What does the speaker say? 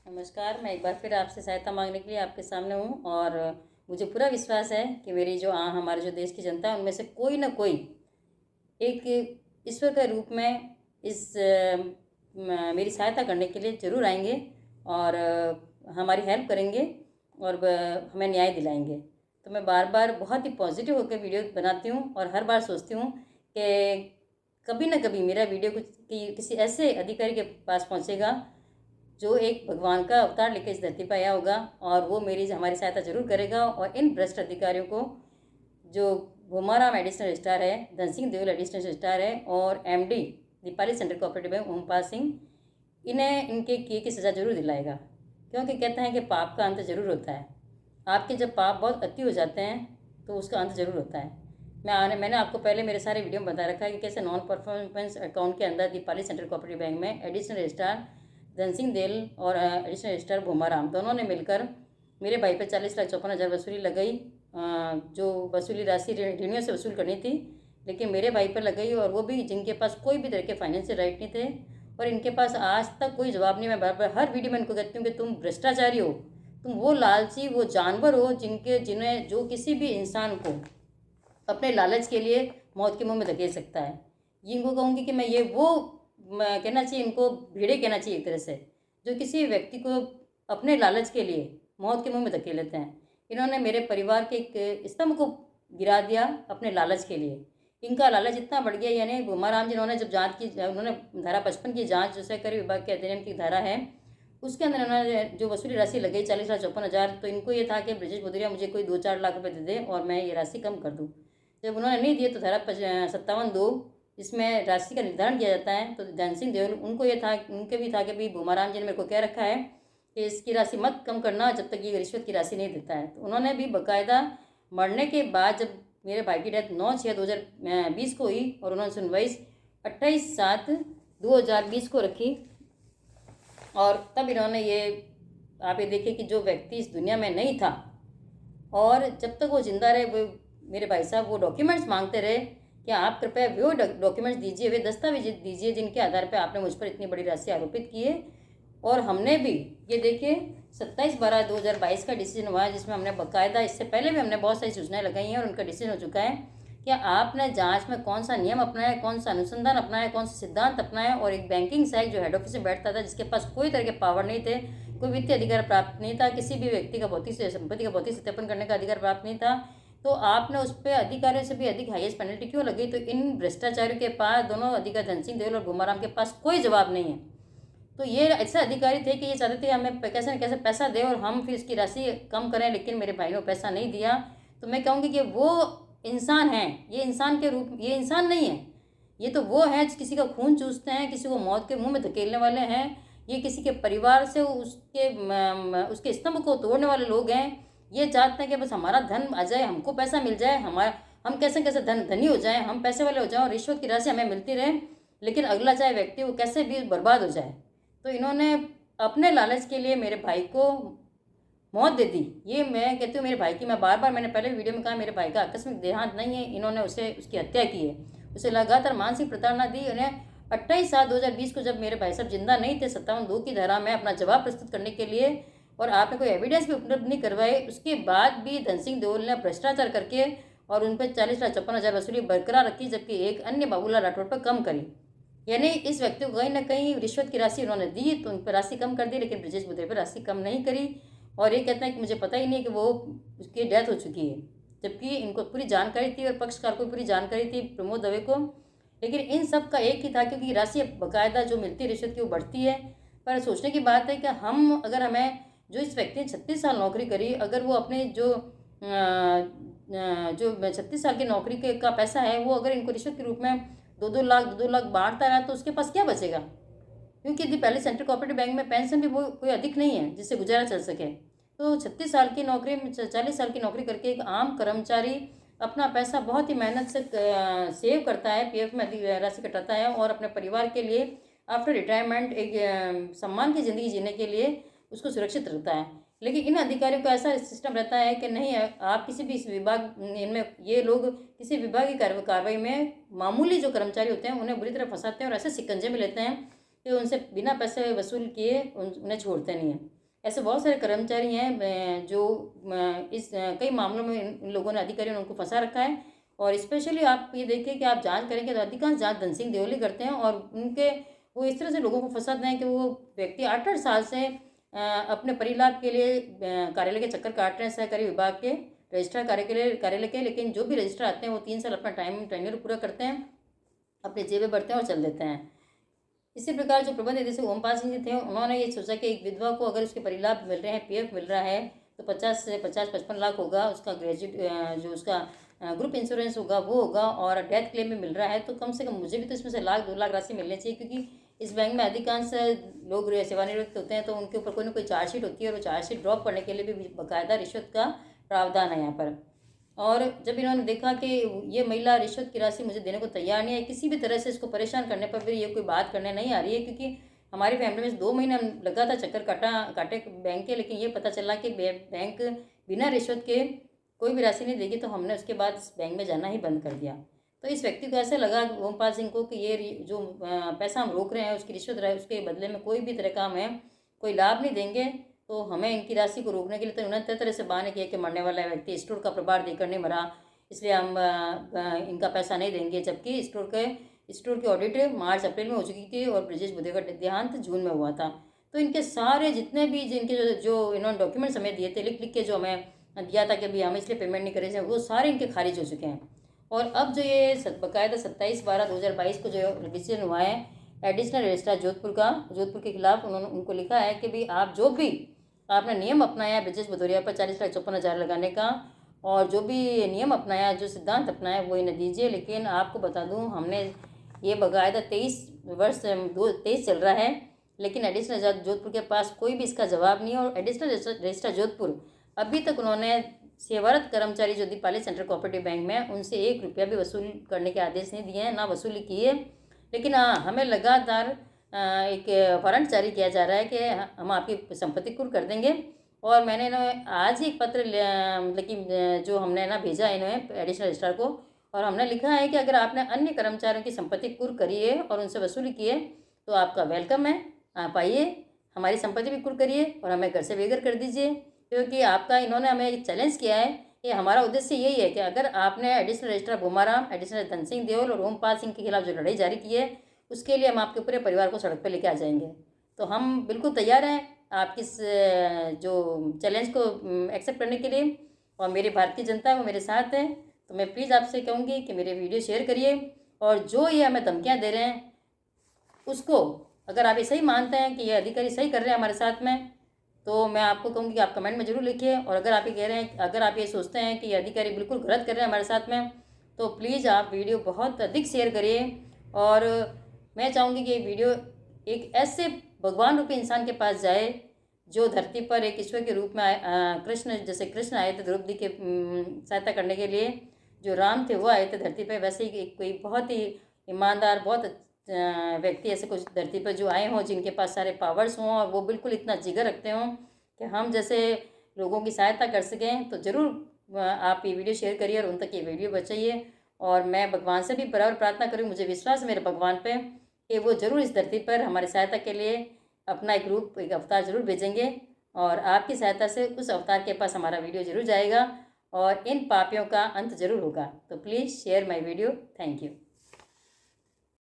नमस्कार। मैं एक बार फिर आपसे सहायता मांगने के लिए आपके सामने हूँ और मुझे पूरा विश्वास है कि मेरी जो हमारे जो देश की जनता है उनमें से कोई ना कोई एक ईश्वर के रूप में इस मेरी सहायता करने के लिए ज़रूर आएंगे और हमारी हेल्प करेंगे और हमें न्याय दिलाएंगे। तो मैं बार बार बहुत ही पॉजिटिव होकर वीडियो बनाती हूँ और हर बार सोचती हूँ कि कभी ना कभी मेरा वीडियो किसी ऐसे अधिकारी के पास पहुँचेगा जो एक भगवान का अवतार लेकर इस धरती पर आया होगा और वो हमारी सहायता जरूर करेगा। और इन भ्रष्ट अधिकारियों को, जो भूमाराम एडिशनल स्टार है, धन सिंह देओल एडिशनल स्टार है और MD Deepali central cooperative bank Ompal Singh, इन्हें इनके किए की सज़ा जरूर दिलाएगा। क्योंकि कहते हैं कि पाप का अंत जरूर होता है। आपके जब पाप बहुत अति हो जाते हैं तो उसका अंत जरूर होता है। मैंने आपको पहले मेरे सारे वीडियो में बता रखा है कि कैसे नॉन परफॉर्मेंस अकाउंट के अंदर दीपाली सेंट्रल कोऑपरेटिव बैंक में एडिशनल स्टार धन सिंह देल और एडिशनल स्टार भूमाराम दोनों ने मिलकर मेरे भाई पर 40,54,000 वसूली लगाई, जो वसूली राशि ऋणियों से वसूल करनी थी, लेकिन मेरे भाई पर लगाई और वो भी जिनके पास कोई भी तरह के फाइनेंशियल राइट नहीं थे और इनके पास आज तक कोई जवाब नहीं। मैं बार बार हर वीडियो में इनको कहती हूँ कि तुम भ्रष्टाचारी हो, तुम वो लालची, वो जानवर हो जिन्हें जो किसी भी इंसान को अपने लालच के लिए मौत के मुंह में धकेल सकता है। ये इनको कहूँगी कि मैं कहना चाहिए, इनको भीड़े कहना चाहिए एक तरह से, जो किसी व्यक्ति को अपने लालच के लिए मौत के मुंह में धकेल लेते हैं। इन्होंने मेरे परिवार के एक स्तंभ को गिरा दिया अपने लालच के लिए। इनका लालच इतना बढ़ गया, यानी भूमाराम जिन्होंने जब जांच की, उन्होंने धारा 55 की जांच, जो सहकारी विभाग के अधिनियम की धारा है, उसके अंदर उन्होंने जो वसूली राशि लगाई 40,54,000, तो इनको ये था कि ब्रजेश बुदरिया मुझे कोई 2-4 लाख रुपए दे दे और मैं ये राशि कम कर दूँ। जब उन्होंने नहीं दिए तो धारा 57(2) जिसमें राशि का निर्धारण किया जाता है, तो धन सिंह देओल उनके भी था कि भाई भूमाराम जी ने मेरे को कह रखा है कि इसकी राशि मत कम करना जब तक ये रिश्वत की राशि नहीं देता है। तो उन्होंने भी बाकायदा मरने के बाद, जब मेरे भाई की डेथ 9/6/2020 को हुई और उन्होंने सुनवाई 28/7/2020 को रखी, और तब इन्होंने ये, आप ये देखिए कि जो व्यक्ति इस दुनिया में नहीं था और जब तक वो जिंदा रहे, वो मेरे भाई साहब वो डॉक्यूमेंट्स मांगते रहे कि आप कृपया वो डॉक्यूमेंट्स दीजिए, वे दस्तावेज दीजिए जिनके आधार पर आपने मुझ पर इतनी बड़ी राशि आरोपित की है। और हमने भी, ये देखिए 27/12/2022 का डिसीजन हुआ है, जिसमें हमने बाकायदा, इससे पहले भी हमने बहुत सारी सूचनाएं लगाई हैं और उनका डिसीजन हो चुका है कि आपने जांच में कौन सा नियम अपनाया, कौन सा अनुसंधान अपनाया, कौन सा सिद्धांत अपनाया। और एक बैंकिंग सहायक जो हेड ऑफिस में बैठता था, जिसके पास कोई तरह के पावर नहीं थे, कोई वित्तीय अधिकार प्राप्त नहीं था, किसी भी व्यक्ति का भौतिक संपत्ति का भौतिक सत्यापन करने का अधिकार प्राप्त नहीं था, तो आपने उस पर अधिकारियों से भी अधिक हाईएस्ट पेनल्टी क्यों लगी? तो इन भ्रष्टाचारियों के पास, दोनों अधिकारी धन सिंह देओल और भूमाराम के पास कोई जवाब नहीं है। तो ये ऐसे अधिकारी थे कि ये चाहते थे हमें कैसे न कैसे पैसा दे और हम फिर इसकी राशि कम करें, लेकिन मेरे भाई ने पैसा नहीं दिया। तो मैं कहूँगी कि वो इंसान हैं, ये इंसान के रूप, ये इंसान नहीं है, ये तो वो हैं किसी का खून चूसते हैं, किसी को मौत के मुंह में धकेलने वाले हैं। ये किसी के परिवार से उसके स्तंभ को तोड़ने वाले लोग हैं। ये चाहते हैं कि बस हमारा धन आ जाए, हमको पैसा मिल जाए, हम कैसे कैसे धनी हो जाए, हम पैसे वाले हो जाए और रिश्वत की राशि हमें मिलती रहे, लेकिन अगला चाहे व्यक्ति वो कैसे भी बर्बाद हो जाए। तो इन्होंने अपने लालच के लिए मेरे भाई को मौत दे दी। ये मैं कहती हूँ मेरे भाई की, मैं बार बार, मैंने पहले वीडियो में कहा, मेरे भाई का आकस्मिक देहांत नहीं है, इन्होंने उसकी हत्या की है, उसे लगातार मानसिक प्रताड़ना दी। उन्हें 28/7/2020 को, जब मेरे भाई साहब जिंदा नहीं थे, 57(2) की धारा में अपना जवाब प्रस्तुत करने के लिए, और आपने कोई एविडेंस भी उपलब्ध नहीं करवाए, उसके बाद भी धन सिंह देओल ने भ्रष्टाचार करके और उन पर 40,54,000 वसूली बरकरार रखी, जबकि एक अन्य बाबूलाल राठौड़ पर कम करी। यानी इस व्यक्ति को कहीं ना कहीं रिश्वत की राशि उन्होंने दी तो उन पर राशि कम कर दी, लेकिन ब्रजेश बुद्रे पर राशि कम नहीं करी। और ये कहते हैं कि मुझे पता ही नहीं कि वो, उसकी डेथ हो चुकी है, जबकि इनको पूरी जानकारी थी और पक्षकार को पूरी जानकारी थी, प्रमोद दवे को। लेकिन इन सब का एक ही था, क्योंकि राशि बाकायदा जो मिलती है रिश्वत की वो बढ़ती है। पर सोचने की बात है कि हमें जो इस व्यक्ति ने 36 साल नौकरी करी, अगर वो अपने जो 36 साल की नौकरी का पैसा है, वो अगर इनको रिश्वत के रूप में 2-2 लाख बांटता रहा, तो उसके पास क्या बचेगा? क्योंकि यदि पहले सेंट्रल कोऑपरेटिव बैंक में पेंशन भी वो कोई अधिक नहीं है जिससे गुजारा चल सके। तो 36 साल की नौकरी में, 40 साल की नौकरी करके एक आम कर्मचारी अपना पैसा बहुत ही मेहनत से सेव करता है, पीएफ में अधिक राशि कटाता है और अपने परिवार के लिए आफ्टर रिटायरमेंट एक सम्मान की ज़िंदगी जीने के लिए उसको सुरक्षित रखता है। लेकिन इन अधिकारियों का ऐसा सिस्टम रहता है कि नहीं, आप किसी भी विभाग, इनमें ये लोग किसी विभाग की कार्रवाई में मामूली जो कर्मचारी होते हैं उन्हें बुरी तरह फंसाते हैं और ऐसे शिकंजे में लेते हैं कि उनसे बिना पैसे वसूल किए उन्हें छोड़ते नहीं हैं। ऐसे बहुत सारे कर्मचारी हैं जो कई मामलों में इन लोगों ने, अधिकारियों ने उनको फंसा रखा है। और स्पेशली आप ये देखिए कि आप जांच करेंगे तो अधिकांश जांच धन सिंह देओल करते हैं, और उनके वो इस तरह से लोगों को फंसाते हैं कि वो व्यक्ति 8-8 साल से अपने परिलाभ के लिए कार्यालय के चक्कर काट रहे हैं, सहकारी विभाग के रजिस्ट्रार कार्यालय के, लेकिन जो भी रजिस्ट्रार आते हैं वो 3 साल अपना टेन्योर पूरा करते हैं, अपनी जेबें भरते हैं और चल देते हैं। इसी प्रकार जो प्रबंध निदेशक ओमपाल सिंह जी थे, उन्होंने ये सोचा कि एक विधवा को अगर उसके परिलाभ मिल रहे हैं, पीएफ मिल रहा है, तो 50 से 55 लाख होगा उसका ग्रेजुएट, जो उसका ग्रुप इंश्योरेंस होगा वो होगा, और डेथ क्लेम में मिल रहा है, तो कम से कम मुझे भी तो इसमें से 1-2 लाख राशि मिलनी चाहिए, क्योंकि इस बैंक में अधिकांश लोग सेवानिवृत्त होते हैं, तो उनके ऊपर कोई ना कोई चार्जशीट होती है, और वो चार्जशीट ड्रॉप करने के लिए भी बाकायदा रिश्वत का प्रावधान है यहाँ पर। और जब इन्होंने देखा कि ये महिला रिश्वत की राशि मुझे देने को तैयार नहीं है, किसी भी तरह से इसको परेशान करने पर भी ये कोई बात करने नहीं आ रही है, क्योंकि हमारी फैमिली में 2 महीने लगा था चक्कर काटे बैंक के, लेकिन ये पता चला कि बैंक बिना रिश्वत के कोई भी राशि नहीं देगी, तो हमने उसके बाद इस बैंक में जाना ही बंद कर दिया। तो इस व्यक्ति को ऐसा लगा ओमपाल सिंह को कि ये जो पैसा हम रोक रहे हैं उसकी रिश्वत रहे, उसके बदले में कोई भी तरह का हमें कोई लाभ नहीं देंगे, तो हमें इनकी राशि को रोकने के लिए तो उन्होंने तरह से बहाने किए कि मरने वाला व्यक्ति स्टोर का प्रभार देकर नहीं मरा, इसलिए हम इनका पैसा नहीं देंगे, जबकि स्टोर की ऑडिट मार्च-अप्रैल में हो चुकी थी और ब्रजेश बुद्धे का देहांत जून में हुआ था। तो इनके सारे जितने भी जिनके जो इन्होंने डॉक्यूमेंट हमें दिए थे, लिख के जो हमें दिया था कि अभी हम इसलिए पेमेंट नहीं करें, वो सारे इनके खारिज हो चुके हैं। और अब जो ये बाकायदा 27/12/2022 को जो डिसीजन हुआ है एडिशनल रजिस्ट्रार जोधपुर के खिलाफ, उन्होंने उनको लिखा है कि भाई आप जो भी आपने नियम अपनाया ब्रजेश भदौरिया पर 40,54,000 लगाने का, और जो भी नियम अपनाया, जो सिद्धांत अपनाया, वो इन्हें दीजिए। लेकिन आपको बता दूं, हमने ये बाकायदा 23 चल रहा है, लेकिन एडिशनल रजिस्ट्रार जोधपुर के पास कोई भी इसका जवाब नहीं है। और एडिशनल रजिस्ट्रार जोधपुर अभी तक उन्होंने सेवारत कर्मचारी जो दीपाली सेंट्रल कोऑपरेटिव बैंक में, उनसे 1 रुपया भी वसूल करने के आदेश नहीं दिए हैं, ना वसूली की है। लेकिन हाँ, हमें लगातार एक वारंट जारी किया जा रहा है कि हम आपकी संपत्ति कुर्क कर देंगे। और मैंने इन्हें आज ही एक पत्र लेकिन जो हमने ना भेजा है इन्हें एडिशनल रजिस्ट्रार को, और हमने लिखा है कि अगर आपने अन्य कर्मचारियों की संपत्ति कुर्क करी है और उनसे वसूली की है, तो आपका वेलकम है, आप आइए, हमारी संपत्ति भी कुर्क करिए और हमें घर से बेघर कर दीजिए। क्योंकि आपका इन्होंने हमें चैलेंज किया है कि हमारा उद्देश्य यही है कि अगर आपने additional registrar भूमाराम, additional Dhan Singh Deol और ओमपाल सिंह के खिलाफ जो लड़ाई जारी की है, उसके लिए हम आपके पूरे परिवार को सड़क पर लेके आ जाएंगे। तो हम बिल्कुल तैयार हैं आपकी इस जो चैलेंज को एक्सेप्ट करने के लिए, और मेरी भारतीय जनता है वो मेरे साथ है। तो मैं प्लीज़ आपसे कहूँगी कि मेरे वीडियो शेयर करिए, और जो ये हमें धमकियाँ दे रहे हैं उसको, अगर आप ये सही मानते हैं कि ये अधिकारी सही कर रहे हैं हमारे साथ में, तो मैं आपको कहूँगी कि आप कमेंट में ज़रूर लिखिए। और अगर आप ये कह रहे हैं, अगर आप ये सोचते हैं कि ये अधिकारी बिल्कुल गलत कर रहे हैं हमारे साथ में, तो प्लीज़ आप वीडियो बहुत अधिक शेयर करिए। और मैं चाहूँगी कि ये वीडियो एक ऐसे भगवान रूपी इंसान के पास जाए जो धरती पर एक ईश्वर के रूप में आए, कृष्ण, जैसे कृष्ण आए थे द्रौपदी के सहायता करने के लिए, जो राम थे वो आए थे धरती पर, वैसे ही कोई बहुत ही ईमानदार, बहुत व्यक्ति ऐसे कुछ धरती पर जो आए हों, जिनके पास सारे पावर्स हों, और वो बिल्कुल इतना जिगर रखते हों कि हम जैसे लोगों की सहायता कर सकें। तो ज़रूर आप ये वीडियो शेयर करिए और उन तक ये वीडियो पहुंचाइए। और मैं भगवान से भी बराबर प्रार्थना करूँ, मुझे विश्वास है मेरे भगवान पे कि वो ज़रूर इस धरती पर हमारी सहायता के लिए अपना एक रूप, एक अवतार ज़रूर भेजेंगे, और आपकी सहायता से उस अवतार के पास हमारा वीडियो ज़रूर जाएगा और इन पापियों का अंत ज़रूर होगा। तो please share my video. Thank you.